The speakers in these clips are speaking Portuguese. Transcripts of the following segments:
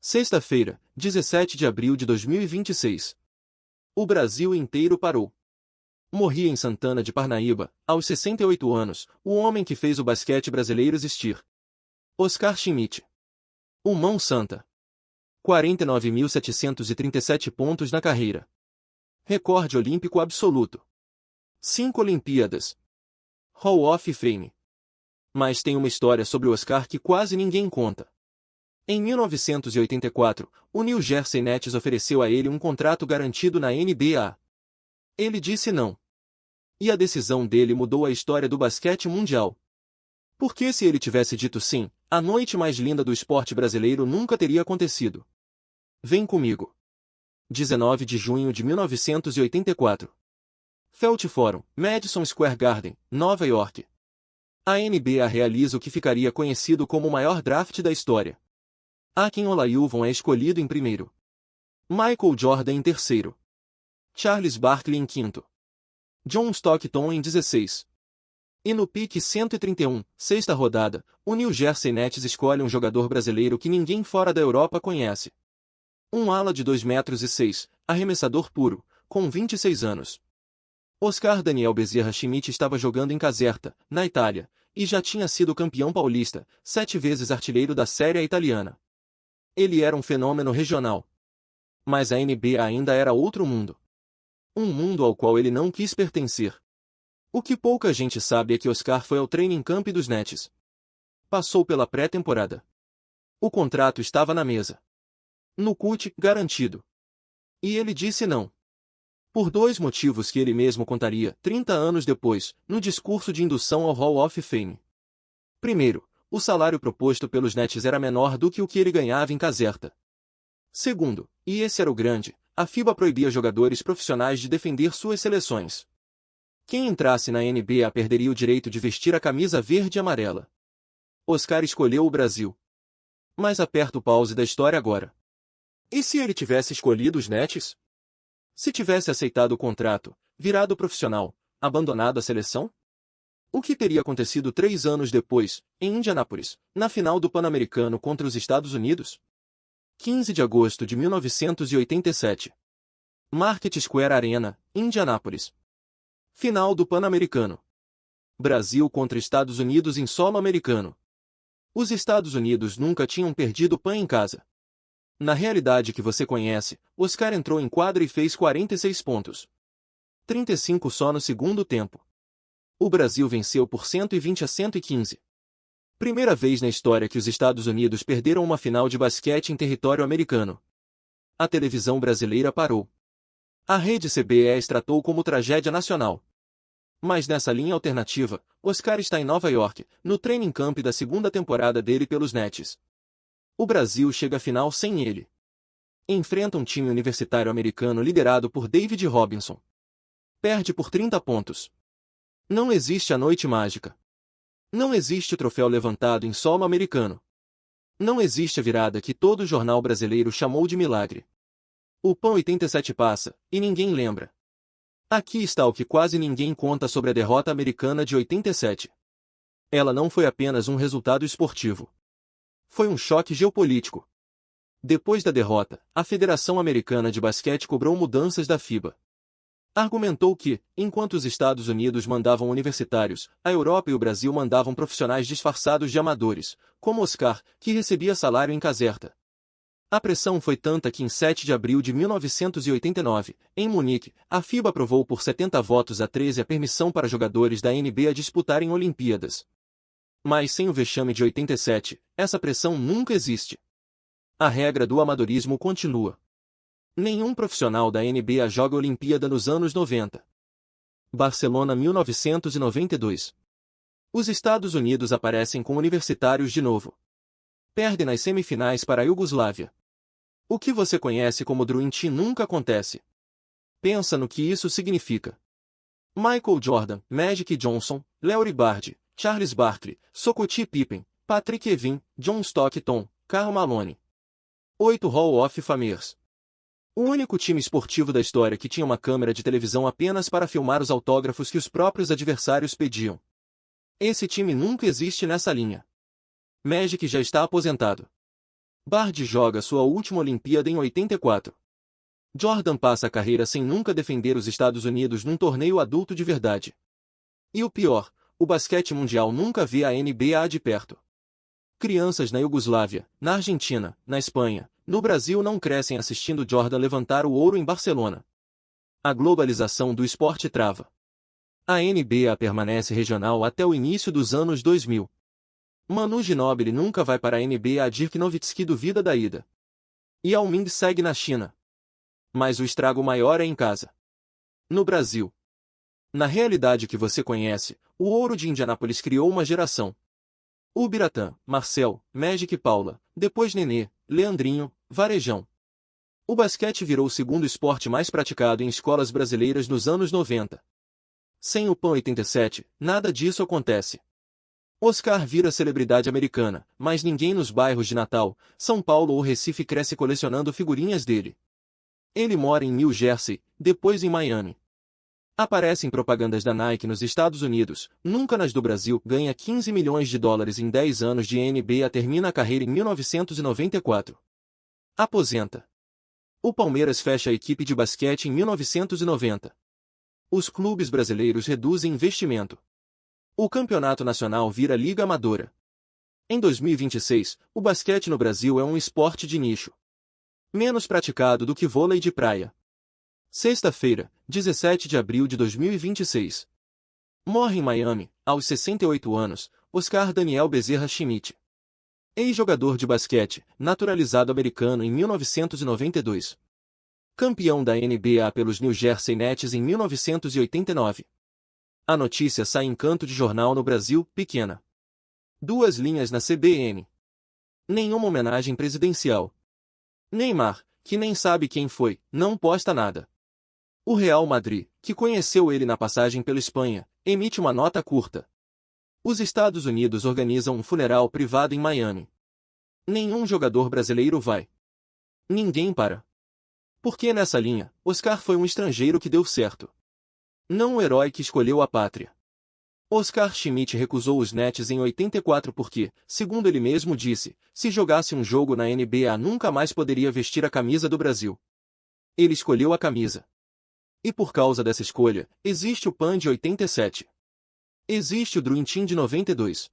Sexta-feira, 17 de abril de 2026. O Brasil inteiro parou. Morria em Santana de Parnaíba, aos 68 anos, o homem que fez o basquete brasileiro existir. Oscar Schmidt. O Mão Santa. 49.737 pontos na carreira. Recorde olímpico absoluto. 5 Olimpíadas. Hall of Fame. Mas tem uma história sobre o Oscar que quase ninguém conta. Em 1984, o New Jersey Nets ofereceu a ele um contrato garantido na NBA. Ele disse não. E a decisão dele mudou a história do basquete mundial. Porque se ele tivesse dito sim, a noite mais linda do esporte brasileiro nunca teria acontecido. Vem comigo. 19 de junho de 1984. Felt Forum, Madison Square Garden, Nova York. A NBA realiza o que ficaria conhecido como o maior draft da história. Akin Olajuwon é escolhido em primeiro. Michael Jordan em terceiro. Charles Barkley em quinto. John Stockton em 16. E no pique 131, sexta rodada, o New Jersey Nets escolhe um jogador brasileiro que ninguém fora da Europa conhece. Um ala de 2,6 metros, arremessador puro, com 26 anos. Oscar Daniel Bezerra Schmidt estava jogando em Caserta, na Itália, e já tinha sido campeão paulista, 7 vezes artilheiro da Série A italiana. Ele era um fenômeno regional. Mas a NBA ainda era outro mundo. Um mundo ao qual ele não quis pertencer. O que pouca gente sabe é que Oscar foi ao training camp dos Nets. Passou pela pré-temporada. O contrato estava na mesa. No CUT, garantido. E ele disse não. Por 2 motivos que ele mesmo contaria, 30 anos depois, no discurso de indução ao Hall of Fame. Primeiro, o salário proposto pelos Nets era menor do que o que ele ganhava em Caserta. Segundo, e esse era o grande, a FIBA proibia jogadores profissionais de defender suas seleções. Quem entrasse na NBA perderia o direito de vestir a camisa verde e amarela. Oscar escolheu o Brasil. Mas aperta o pause da história agora. E se ele tivesse escolhido os Nets? Se tivesse aceitado o contrato, virado profissional, abandonado a seleção? O que teria acontecido 3 anos depois, em Indianápolis, na final do Pan-Americano contra os Estados Unidos? 15 de agosto de 1987. Market Square Arena, Indianápolis. Final do Pan-Americano. Brasil contra Estados Unidos em solo americano. Os Estados Unidos nunca tinham perdido PAN em casa. Na realidade que você conhece, Oscar entrou em quadra e fez 46 pontos. 35 só no segundo tempo. O Brasil venceu por 120-115. Primeira vez na história que os Estados Unidos perderam uma final de basquete em território americano. A televisão brasileira parou. A rede CBS tratou como tragédia nacional. Mas nessa linha alternativa, Oscar está em Nova York, no training camp da segunda temporada dele pelos Nets. O Brasil chega à final sem ele. Enfrenta um time universitário americano liderado por David Robinson. Perde por 30 pontos. Não existe a noite mágica. Não existe o troféu levantado em solo americano. Não existe a virada que todo jornal brasileiro chamou de milagre. O PAN 87 passa, e ninguém lembra. Aqui está o que quase ninguém conta sobre a derrota americana de 87. Ela não foi apenas um resultado esportivo. Foi um choque geopolítico. Depois da derrota, a Federação Americana de Basquete cobrou mudanças da FIBA. Argumentou que, enquanto os Estados Unidos mandavam universitários, a Europa e o Brasil mandavam profissionais disfarçados de amadores, como Oscar, que recebia salário em Caserta. A pressão foi tanta que em 7 de abril de 1989, em Munique, a FIBA aprovou por 70 votos a 13 a permissão para jogadores da NBA disputarem Olimpíadas. Mas sem o vexame de 87, essa pressão nunca existe. A regra do amadorismo continua. Nenhum profissional da NBA joga Olimpíada nos anos 90. Barcelona 1992. Os Estados Unidos aparecem com universitários de novo. Perdem nas semifinais para a Iugoslávia. O que você conhece como Dream Team nunca acontece. Pensa no que isso significa. Michael Jordan, Magic Johnson, Larry Bird, Charles Barkley, Scottie Pippen, Patrick Ewing, John Stockton, Karl Malone. 8 Hall of Famers. O único time esportivo da história que tinha uma câmera de televisão apenas para filmar os autógrafos que os próprios adversários pediam. Esse time nunca existe nessa linha. Magic já está aposentado. Bard joga sua última Olimpíada em 84. Jordan passa a carreira sem nunca defender os Estados Unidos num torneio adulto de verdade. E o pior, o basquete mundial nunca vê a NBA de perto. Crianças na Iugoslávia, na Argentina, na Espanha, no Brasil não crescem assistindo Jordan levantar o ouro em Barcelona. A globalização do esporte trava. A NBA permanece regional até o início dos anos 2000. Manu Ginóbili nunca vai para a NBA. Dirk Nowitzki duvida da ida. Yao Ming segue na China. Mas o estrago maior é em casa. No Brasil. Na realidade que você conhece, o ouro de Indianápolis criou uma geração. O Biratã, Marcel, Magic e Paula, depois Nenê, Leandrinho, Varejão. O basquete virou o segundo esporte mais praticado em escolas brasileiras nos anos 90. Sem o PAN 87, nada disso acontece. Oscar vira celebridade americana, mas ninguém nos bairros de Natal, São Paulo ou Recife cresce colecionando figurinhas dele. Ele mora em New Jersey, depois em Miami. Aparece em propagandas da Nike nos Estados Unidos, nunca nas do Brasil, ganha 15 milhões de dólares em 10 anos de NBA, termina a carreira em 1994. Aposenta. O Palmeiras fecha a equipe de basquete em 1990. Os clubes brasileiros reduzem investimento. O campeonato nacional vira liga amadora. Em 2026, o basquete no Brasil é um esporte de nicho. Menos praticado do que vôlei de praia. Sexta-feira, 17 de abril de 2026. Morre em Miami, aos 68 anos, Oscar Daniel Bezerra Schmidt. Ex-jogador de basquete, naturalizado americano em 1992. Campeão da NBA pelos New Jersey Nets em 1989. A notícia sai em canto de jornal no Brasil, pequena. 2 linhas na CBN. Nenhuma homenagem presidencial. Neymar, que nem sabe quem foi, não posta nada. O Real Madrid, que conheceu ele na passagem pela Espanha, emite uma nota curta. Os Estados Unidos organizam um funeral privado em Miami. Nenhum jogador brasileiro vai. Ninguém para. Porque nessa linha, Oscar foi um estrangeiro que deu certo. Não um herói que escolheu a pátria. Oscar Schmidt recusou os Nets em 84 porque, segundo ele mesmo disse, se jogasse um jogo na NBA nunca mais poderia vestir a camisa do Brasil. Ele escolheu a camisa. E por causa dessa escolha, existe o PAN de 87. Existe o Dream Team de 92.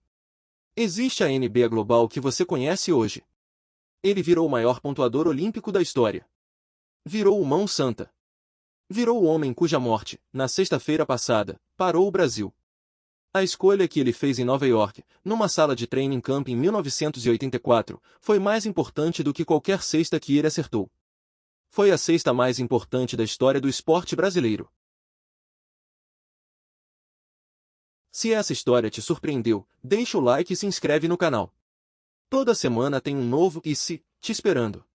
Existe a NBA global que você conhece hoje. Ele virou o maior pontuador olímpico da história. Virou o mão santa. Virou o homem cuja morte, na sexta-feira passada, parou o Brasil. A escolha que ele fez em Nova York, numa sala de training camp em 1984, foi mais importante do que qualquer cesta que ele acertou. Foi a cesta mais importante da história do esporte brasileiro. Se essa história te surpreendeu, deixa o like e se inscreve no canal. Toda semana tem um novo e se te esperando.